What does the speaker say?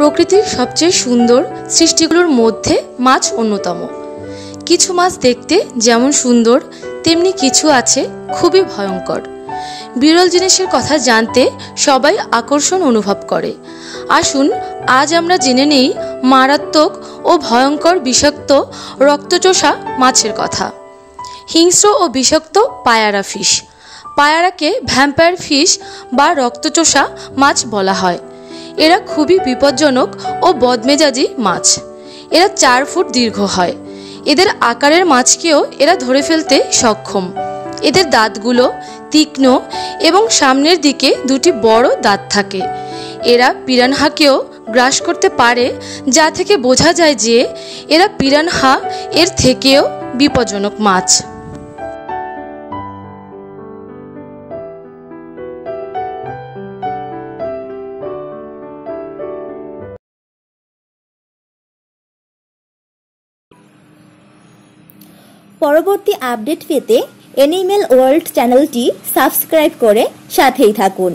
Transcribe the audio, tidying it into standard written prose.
প্রকৃতির সবচেয়ে সুন্দর সৃষ্টিগুলোর মধ্যে মাছ অন্যতম। কিছু মাছ দেখতে যেমন সুন্দর, তেমনি কিছু আছে খুবই ভয়ঙ্কর। বিরল জিনিসের কথা জানতে সবাই আকর্ষণ অনুভব করে। আসুন আজ আমরা জেনে নেই মারাত্মক ও ভয়ঙ্কর বিষাক্ত রক্তচোষা মাছের কথা। হিংস্র ও বিষাক্ত পায়ারা ফিশ। পায়ারাকে ভ্যাম্পায়ার ফিশ বা রক্তচোষা মাছ বলা হয়। এরা খুবই বিপজ্জনক ও বদমেজাজি মাছ। এরা 4 ফুট দীর্ঘ হয়। এদের আকারের মাছকেও এরা ধরে ফেলতে সক্ষম। এদের দাঁতগুলো তীক্ষ্ণ এবং সামনের দিকে 2টি বড় দাঁত থাকে। এরা পিরানহাকেও গ্রাস করতে পারে, যা থেকে বোঝা যায় যে এরা পিরানহা এর থেকেও বিপজ্জনক মাছ। পরবর্তী আপডেট পেতে অ্যানিমেল ওয়ার্ল্ড চ্যানেলটি সাবস্ক্রাইব করে সাথেই থাকুন।